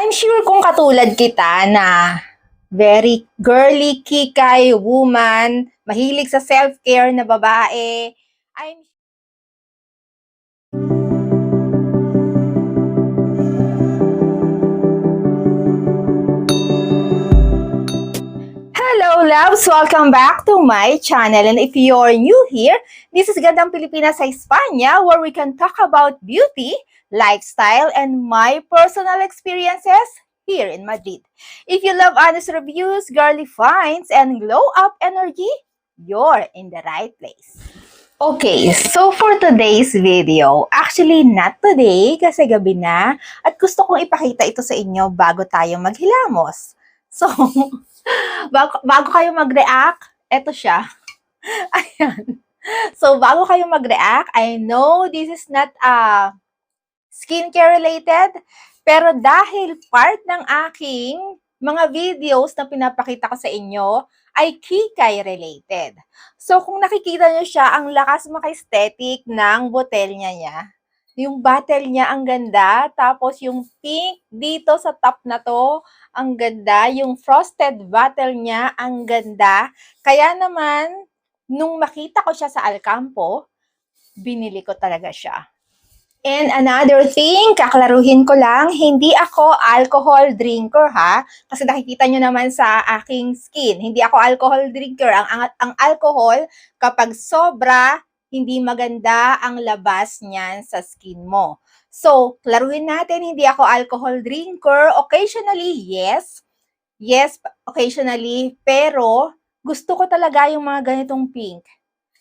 I'm sure kung katulad kita na very girly, kikay woman, mahilig sa self-care na babae, I'm Hello loves! Welcome back to my channel, and if you're new here, this is Gandang Pilipinas sa Espanya, where we can talk about beauty, lifestyle, and my personal experiences here in Madrid. If you love honest reviews, girly finds, and glow-up energy, you're in the right place. Okay, so for today's video, actually not today kasi gabi na, at gusto kong ipakita ito sa inyo bago tayo maghilamos. So, bago kayo mag-react, eto siya. Ayan. So, bago kayo mag-react, I know this is not skincare related, pero dahil part ng aking mga videos na pinapakita ko sa inyo ay kikay related. So, kung nakikita nyo siya, ang lakas maka-aesthetic ng botelya niya. Yung bottle niya, ang ganda. Tapos, yung pink dito sa top na to, ang ganda. Yung frosted bottle niya, ang ganda. Kaya naman, nung makita ko siya sa Alcampo, binili ko talaga siya. And another thing, kaklaruhin ko lang, hindi ako alcohol drinker ha. Kasi nakikita nyo naman sa aking skin, hindi ako alcohol drinker. Ang alcohol, kapag sobra, hindi maganda ang labas niyan sa skin mo. So, klaruhin natin, hindi ako alcohol drinker. Occasionally, yes. Yes, occasionally. Pero, gusto ko talaga yung mga ganitong pink.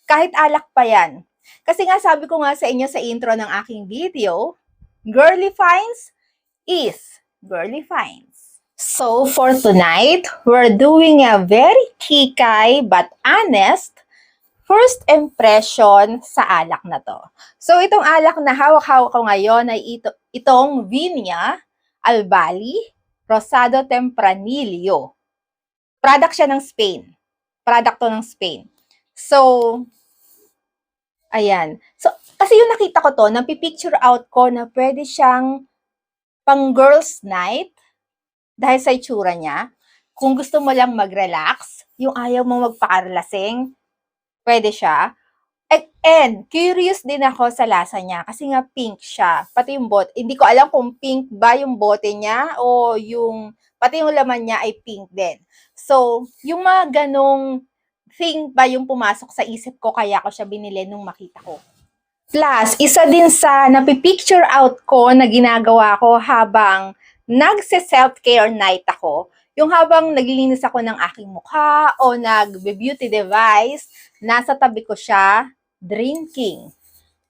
Kahit alak pa yan. Kasi nga sabi ko nga sa inyo sa intro ng aking video, girly finds is girly finds. So, for tonight, we're doing a very kikay but honest first impression sa alak na to. So, itong alak na hawak-hawak ko ngayon ay itong Viña Albali Rosado Tempranillo. Product siya ng Spain. Product to ng Spain. So, ayan. So, kasi yung nakita ko to, napipicture out ko na pwede siyang pang girls night dahil sa itsura niya. Kung gusto mo lang mag-relax, yung ayaw mo magpakalasing, pwede siya. And curious din ako sa lasa niya kasi nga pink siya. Pati yung bote, hindi ko alam kung pink ba yung bote niya o pati yung laman niya ay pink din. So, yung mga ganong thing ba yung pumasok sa isip ko kaya ko siya binili nung makita ko. Plus, isa din sa napipicture out ko na ginagawa ko habang nagse-self-care night ako, yung habang naglilinis ako ng aking mukha o nag-beauty device, nasa tabi ko siya drinking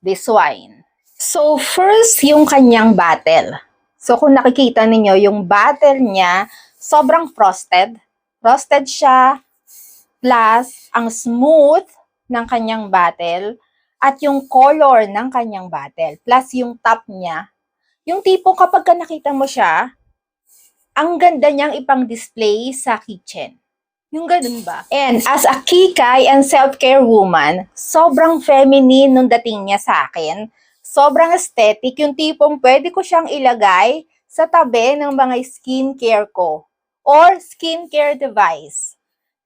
this wine. So, first, yung kanyang bottle. So, kung nakikita ninyo, yung bottle niya, sobrang frosted. Frosted siya, plus, ang smooth ng kanyang bottle, at yung color ng kanyang bottle, plus yung top niya. Yung tipong kapag nakita mo siya, ang ganda niyang ipang-display sa kitchen. Yung ganun ba? And as a kikay and self-care woman, sobrang feminine nung dating niya sa akin. Sobrang aesthetic, yung tipong pwede ko siyang ilagay sa tabi ng mga skincare ko or skincare device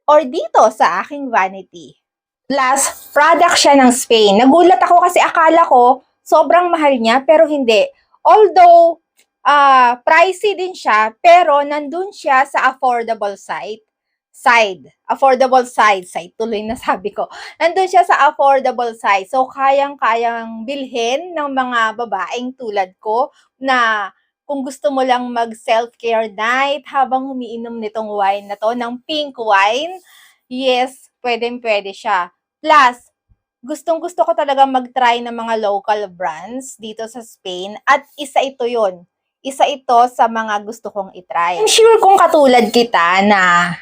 or dito sa aking vanity. Plus, product siya ng Spain. Nagulat ako kasi akala ko sobrang mahal niya pero hindi. Although, pricey din siya, pero nandun siya sa affordable side. Affordable side, tuloy na sabi ko. Nandun siya sa affordable side. So, kayang-kayang bilhin ng mga babaeng tulad ko na kung gusto mo lang mag-self-care night habang umiinom nitong wine na to, ng pink wine, yes, pwedeng-pwede siya. Plus, gustong-gusto ko talaga mag-try ng mga local brands dito sa Spain at isa ito yon. Isa ito sa mga gusto kong itry. I'm sure kung katulad kita na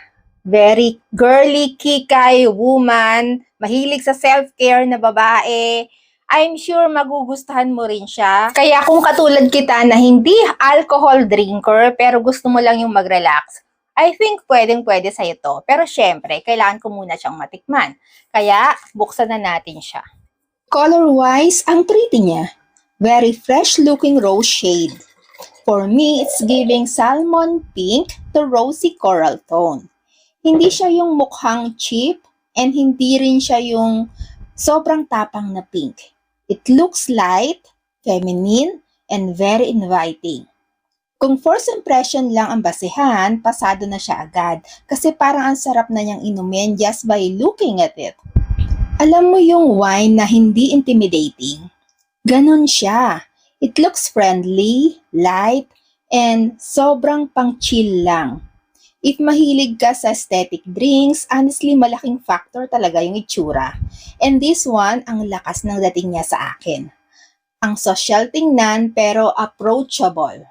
very girly, kikay woman, mahilig sa self-care na babae, I'm sure magugustuhan mo rin siya. Kaya kung katulad kita na hindi alcohol drinker pero gusto mo lang yung mag-relax, I think pwedeng-pwede sa'yo to. Pero syempre, kailangan ko muna siyang matikman. Kaya, buksan na natin siya. Color-wise, ang pretty niya. Very fresh-looking rose shade. For me, it's giving salmon pink to rosy coral tone. Hindi siya yung mukhang cheap and hindi rin siya yung sobrang tapang na pink. It looks light, feminine, and very inviting. Kung first impression lang ang basehan, pasado na siya agad kasi parang ang sarap na niyang inumin just by looking at it. Alam mo yung wine na hindi intimidating? Ganon siya. It looks friendly, light, and sobrang pang-chill lang. If mahilig ka sa aesthetic drinks, honestly, malaking factor talaga yung itsura. And this one, ang lakas ng dating niya sa akin. Ang social tingnan pero approachable.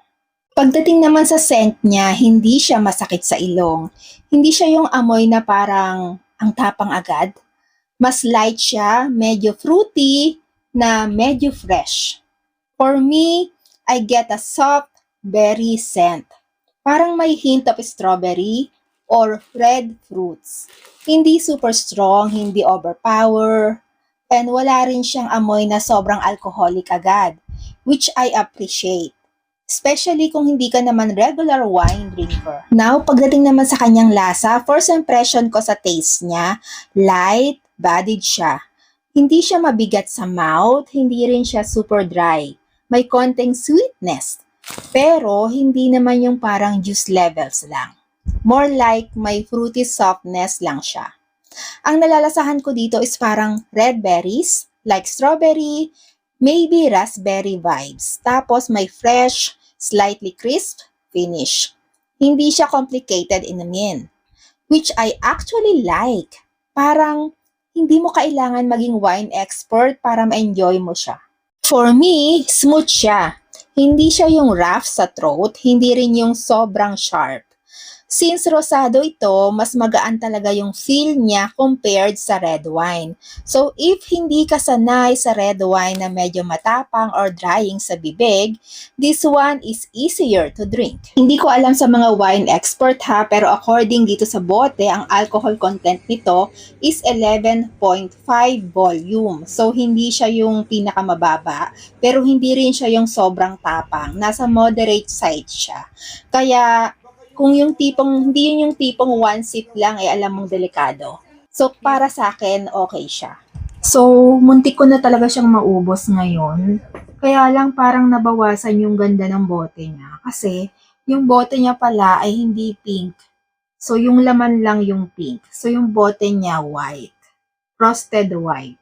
Pagdating naman sa scent niya, hindi siya masakit sa ilong. Hindi siya yung amoy na parang ang tapang agad. Mas light siya, medyo fruity, na medyo fresh. For me, I get a soft berry scent. Parang may hint of strawberry or red fruits. Hindi super strong, hindi overpower, and wala rin siyang amoy na sobrang alcoholic agad, which I appreciate. Especially kung hindi ka naman regular wine drinker. Now, pagdating naman sa kanyang lasa, first impression ko sa taste niya, light-bodied siya. Hindi siya mabigat sa mouth, hindi rin siya super dry. May konting sweetness, pero hindi naman yung parang juice levels lang. More like may fruity softness lang siya. Ang nalalasahan ko dito is parang red berries, like strawberry, maybe raspberry vibes. Tapos may fresh, slightly crisp finish. Hindi siya complicated inumin, which I actually like. Parang hindi mo kailangan maging wine expert para ma-enjoy mo siya. For me, smooth siya. Hindi siya yung rough sa throat, hindi rin yung sobrang sharp. Since rosado ito, mas magaan talaga yung feel niya compared sa red wine. So if hindi ka sanay sa red wine na medyo matapang or drying sa bibig, this one is easier to drink. Hindi ko alam sa mga wine expert ha, pero according dito sa bote, ang alcohol content nito is 11.5 volume. So hindi siya yung pinakamababa, pero hindi rin siya yung sobrang tapang. Nasa moderate side siya. Kaya kung yung tipong, hindi yun yung tipong one sip lang, alam mong delikado. So, para sa akin, okay siya. So, muntik ko na talaga siyang maubos ngayon. Kaya lang parang nabawasan yung ganda ng bote niya. Kasi, yung bote niya pala ay hindi pink. So, yung laman lang yung pink. So, yung bote niya white. Frosted white.